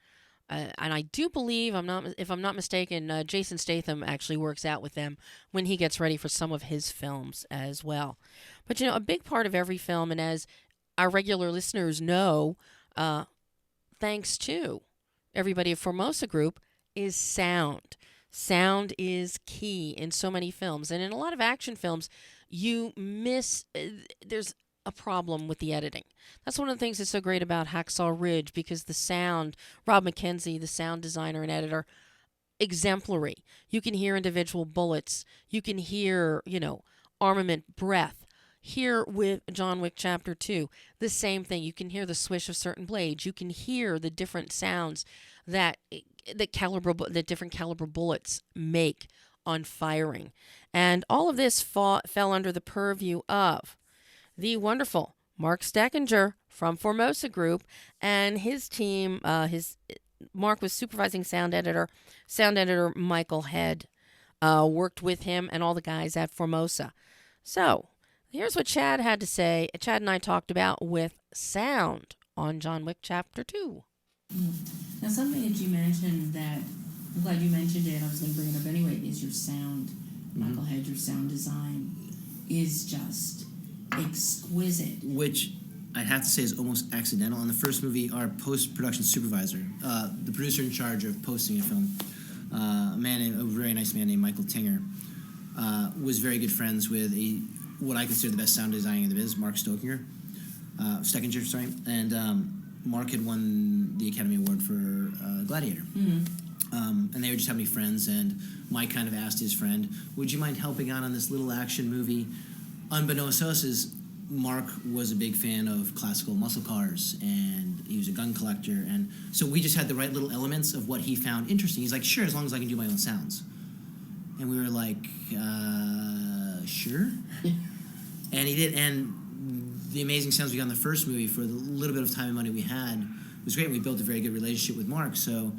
And I do believe, if I'm not mistaken, Jason Statham actually works out with them when he gets ready for some of his films as well. But, a big part of every film, and as our regular listeners know, thanks to everybody at Formosa Group, is sound. Sound is key in so many films. And in a lot of action films, there's a problem with the editing. That's one of the things that's so great about Hacksaw Ridge, because the sound, Rob McKenzie, the sound designer and editor, exemplary. You can hear individual bullets. You can hear, armament breath. Here with John Wick Chapter 2, the same thing. You can hear the swish of certain blades. You can hear the different sounds that different caliber bullets make on firing. And all of this fell under the purview of the wonderful Mark Steckinger from Formosa Group and his team. Mark was supervising sound editor Michael Head. worked with him and all the guys at Formosa. So here's what Chad had to say. Chad and I talked about with sound on John Wick Chapter 2. Now, something that you mentioned that, I'm glad you mentioned it, I was going to bring it up anyway, is your sound. Michael Hedger's sound design is just exquisite. Which I have to say is almost accidental. On the first movie, our post-production supervisor, the producer in charge of posting a film, a very nice man named Michael Tinger, was very good friends with what I consider the best sound designer in the biz, Mark Steckinger, and Mark had won the Academy Award for Gladiator. And they were just having friends, and Mike kind of asked his friend, would you mind helping out on this little action movie? Unbeknownst to us, Mark was a big fan of classical muscle cars, and he was a gun collector, and so we just had the right little elements of what he found interesting. He's like, sure, as long as I can do my own sounds. And we were like, sure? And he did, and the amazing sounds we got in the first movie for the little bit of time and money we had was great. We built a very good relationship with Mark, so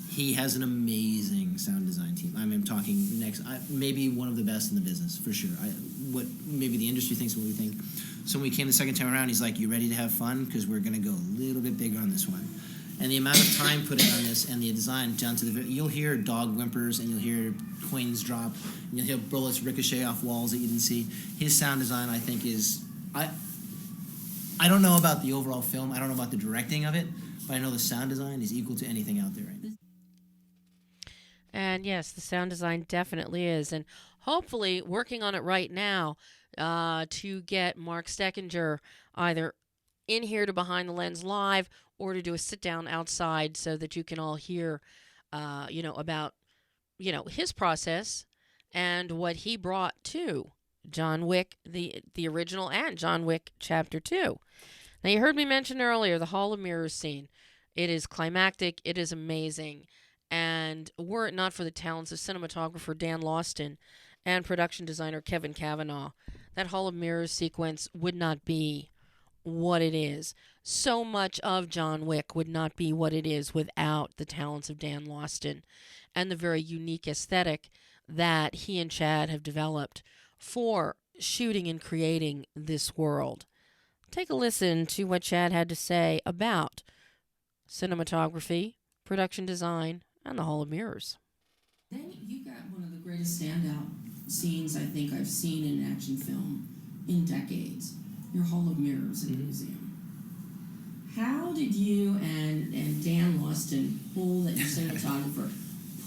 he has an amazing sound design team. I'm talking maybe one of the best in the business, for sure. What maybe the industry thinks, what we think. So when we came the second time around, he's like, you ready to have fun? Because we're going to go a little bit bigger on this one. And the amount of time put in on this and the design down to you'll hear dog whimpers and you'll hear coins drop and you'll hear bullets ricochet off walls that you didn't see. His sound design, I think, is... I don't know about the overall film. I don't know about the directing of it, but I know the sound design is equal to anything out there right now. And yes, the sound design definitely is. And hopefully working on it right now to get Mark Steckinger either in here to Behind the Lens Live or to do a sit down outside so that you can all hear, about, his process and what he brought to John Wick, the original, and John Wick Chapter 2. Now, you heard me mention earlier the Hall of Mirrors scene. It is climactic. It is amazing. And were it not for the talents of cinematographer Dan Lawston and production designer Kevin Cavanaugh, that Hall of Mirrors sequence would not be what it is. So much of John Wick would not be what it is without the talents of Dan Lawston and the very unique aesthetic that he and Chad have developed for shooting and creating this world. Take a listen to what Chad had to say about cinematography, production design, and the Hall of Mirrors. Then you got one of the greatest standout scenes I think I've seen in an action film in decades. Your Hall of Mirrors in the museum. How did you and Dan Lawston pull that, your cinematographer,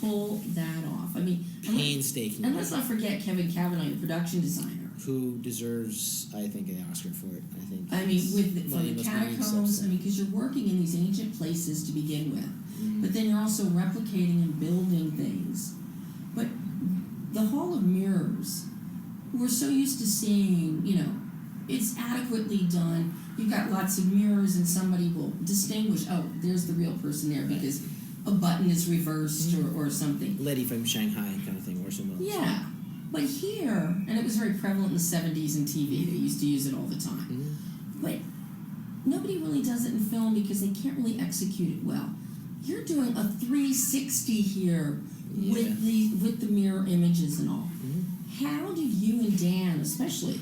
pull that off? I mean, painstaking. And let's not forget Kevin Cavanaugh, your production designer, who deserves, I think, an Oscar for it. from the catacombs. I mean, because you're working in these ancient places to begin with, but then you're also replicating and building things. But the Hall of Mirrors, we're so used to seeing, it's adequately done. You've got lots of mirrors, and somebody will distinguish, oh, there's the real person there because a button is reversed or something. Letty from Shanghai kind of thing, or something else. Yeah. But here, and it was very prevalent in the 70s in TV, they used to use it all the time. But nobody really does it in film because they can't really execute it well. You're doing a 360 here with the mirror images and all. How did you and Dan, especially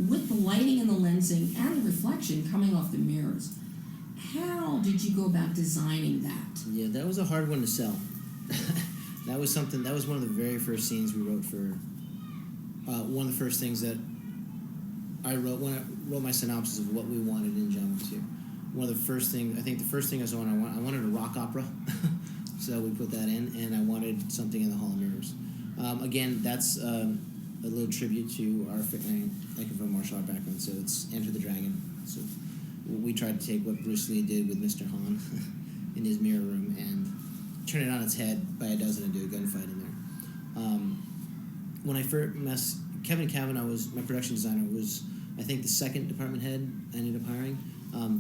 with the lighting and the lensing and the reflection coming off the mirrors, how did you go about designing that? Yeah, that was a hard one to sell. That was one of the very first scenes we wrote for, one of the first things that I wrote when I wrote my synopsis of what we wanted in John Wick 2. One of the first things, I think the first thing I wanted a rock opera, so we put that in, and I wanted something in the Hall of Mirrors. Again, that's a little tribute to I come from a martial art background, so it's Enter the Dragon. So we tried to take what Bruce Lee did with Mr. Han in his mirror room and turn it on its head by a dozen and do a gunfight in there. When I first met Kevin Cavanaugh, was my production designer, was I think the second department head I ended up hiring.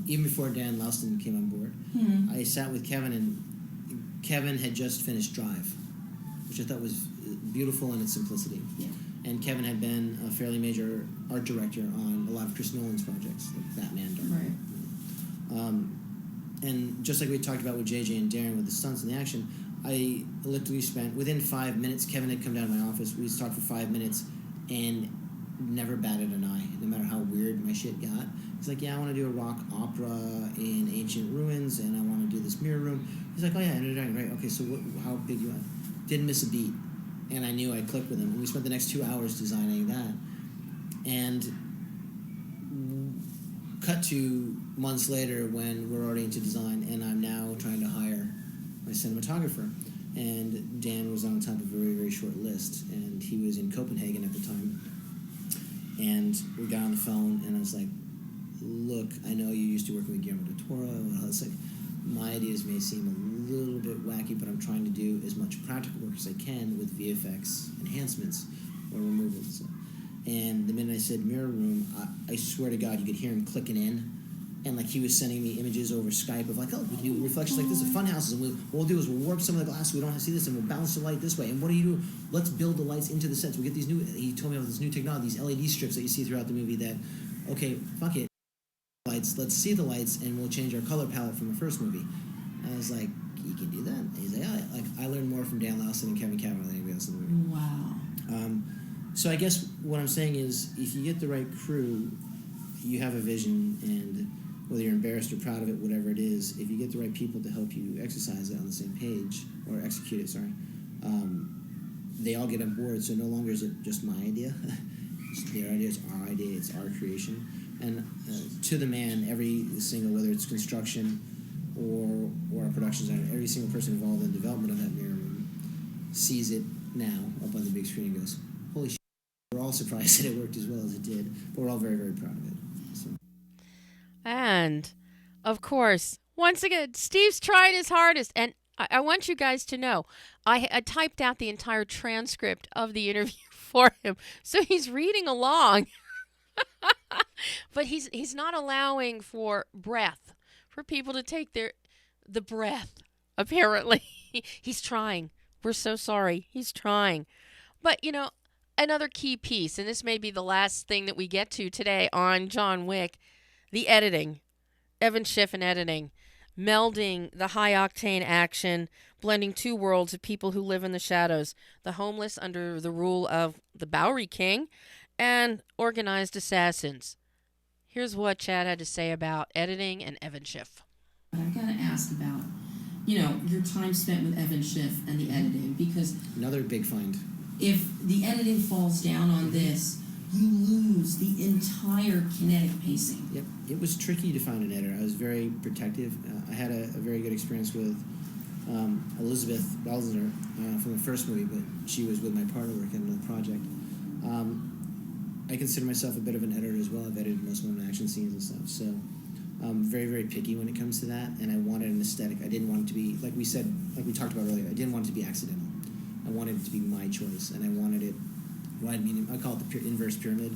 Even before Dan Lawston came on board, I sat with Kevin, and Kevin had just finished Drive, which I thought was beautiful in its simplicity. Yeah. And Kevin had been a fairly major art director on a lot of Chris Nolan's projects, like Batman, Dark Knight. Right. And just like we talked about with JJ and Darren with the stunts and the action, I literally spent, within 5 minutes, Kevin had come down to my office, we talked for 5 minutes, and never batted an eye, no matter how weird my shit got. He's like, yeah, I want to do a rock opera in ancient ruins, and I want to do this mirror room. He's like, oh yeah, right, okay, so how big you want? Didn't miss a beat, and I knew I clicked with him. And we spent the next 2 hours designing that, and cut to months later when we're already into design, and I'm now trying to hire my cinematographer. And Dan was on the top of a very, very short list, and he was in Copenhagen at the time. And we got on the phone, and I was like, look, I know you used to work with Guillermo del Toro, and I was like, my ideas may seem a little bit wacky, but I'm trying to do as much practical work as I can with VFX enhancements or removals. And the minute I said mirror room, I swear to God, you could hear him clicking in. And like he was sending me images over Skype of like, oh, we can do reflections like this at fun houses, and what we'll do is we'll warp some of the glass so we don't have to see this, and we'll balance the light this way. And what do you do? Let's build the lights into the sets. We get these new. He told me about this new technology, these LED strips that you see throughout the movie. That, okay, fuck it, lights. Let's see the lights, and we'll change our color palette from the first movie. I was like, you can do that. And he's like, yeah, like I learned more from Dan Lawson and Kevin Cameron than anybody else in the movie. Wow. So I guess what I'm saying is, if you get the right crew, you have a vision, and whether you're embarrassed or proud of it, whatever it is, if you get the right people to help you exercise it on the same page, or execute it, they all get on board, so no longer is it just my idea. It's their idea, it's our idea, it's our creation. And to the man, every single, whether it's construction or a production designer, every single person involved in the development of that mirror room sees it now up on the big screen and goes, holy shit. We're all surprised that it worked as well as it did, but we're all very, very proud of it. So. And, of course, once again, Steve's tried his hardest. And I want you guys to know, I typed out the entire transcript of the interview for him. So he's reading along. But he's not allowing for breath, for people to take the breath, apparently. He's trying. We're so sorry. He's trying. But, another key piece, and this may be the last thing that we get to today on John Wick, the editing. Evan Schiff and editing. Melding the high-octane action, blending two worlds of people who live in the shadows, the homeless under the rule of the Bowery King, and organized assassins. Here's what Chad had to say about editing and Evan Schiff. I've got to ask about, your time spent with Evan Schiff and the editing, because Another big find. if the editing falls down on this, you lose the entire kinetic pacing. Yep, it was tricky to find an editor. I was very protective. I had a very good experience with Elizabeth Balzer from the first movie, but she was with my partner working on another project. I consider myself a bit of an editor as well. I've edited most of my action scenes and stuff, so I'm very, very picky when it comes to that, and I wanted an aesthetic. I didn't want it to be, like we talked about earlier, I didn't want it to be accidental. I wanted it to be my choice, and I wanted it wide, medium, I call it the inverse pyramid,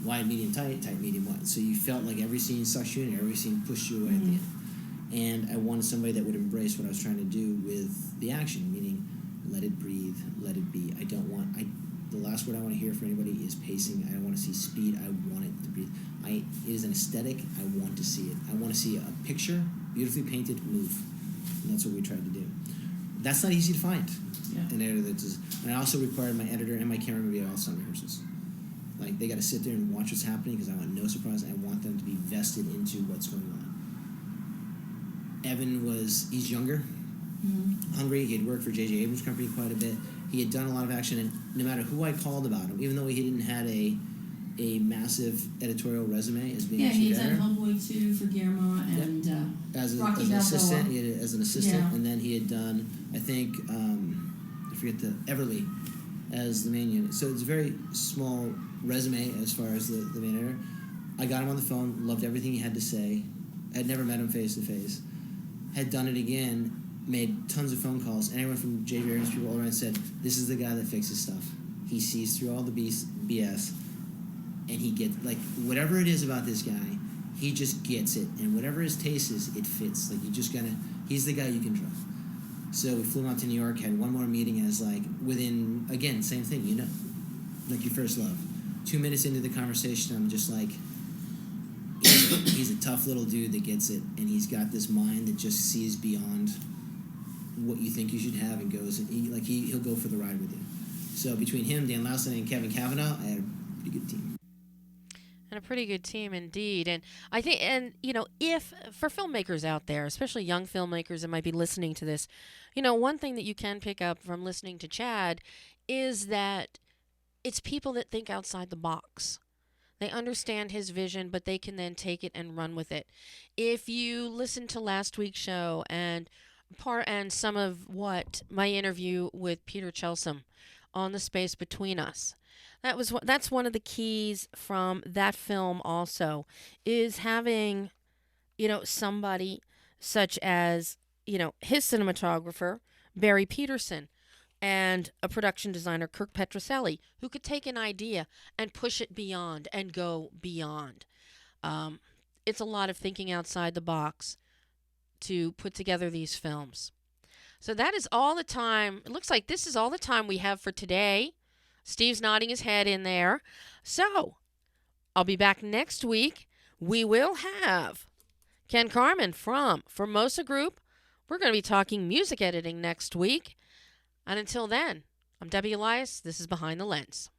wide, medium, tight, tight, medium, wide. So you felt like every scene sucked you in, every scene pushed you away at the end. And I wanted somebody that would embrace what I was trying to do with the action, meaning let it breathe, let it be. The last word I want to hear from anybody is pacing. I don't want to see speed. I want it to breathe. It is an aesthetic. I want to see it. I want to see a picture, beautifully painted, move. And that's what we tried to do. That's not easy to find. Yeah. An editor that does. And I also required my editor and my cameraman to be at all stunt rehearsals. Like, they got to sit there and watch what's happening because I want no surprise. I want them to be vested into what's going on. Evan he's younger, hungry. He had worked for J.J. Abrams' company quite a bit. He had done a lot of action, and no matter who I called about him, even though he didn't have a massive editorial resume as being a chief editor. Yeah, he's done Hellboy 2 for Guillermo and as an Rocky assistant. He had as an assistant, Yeah. and then he had done, I think, I forget the Everly as the main unit. So it's a very small resume as far as the main editor. I got him on the phone, loved everything he had to say. I'd never met him face to face. Had done it again, made tons of phone calls, and everyone from J.J. Abrams people all around said, this is the guy that fixes stuff. He sees through all the BS, and he gets, like, whatever it is about this guy, he just gets it, and whatever his taste is, it fits. Like, you just gotta, he's the guy you can trust. So we flew him out to New York, had one more meeting as, like, within, again, same thing, like your first love. 2 minutes into the conversation, I'm just like, he's a tough little dude that gets it, and he's got this mind that just sees beyond what you think you should have and goes and he'll go for the ride with you. So between him, Dan Lawson, and Kevin Cavanaugh, I had a pretty good team. And a pretty good team indeed. And I think, if for filmmakers out there, especially young filmmakers that might be listening to this, one thing that you can pick up from listening to Chad is that it's people that think outside the box. They understand his vision, but they can then take it and run with it. If you listen to last week's show and some of what my interview with Peter Chelsom on The Space Between Us, that's one of the keys from that film also, is having, somebody such as, his cinematographer, Barry Peterson, and a production designer, Kirk Petroselli, who could take an idea and push it beyond and go beyond. It's a lot of thinking outside the box to put together these films. So that is all the time. It looks like this is all the time we have for today. Steve's nodding his head in there. So I'll be back next week. We will have Ken Carmen from Formosa Group. We're going to be talking music editing next week. And until then, I'm Debbie Elias. This is Behind the Lens.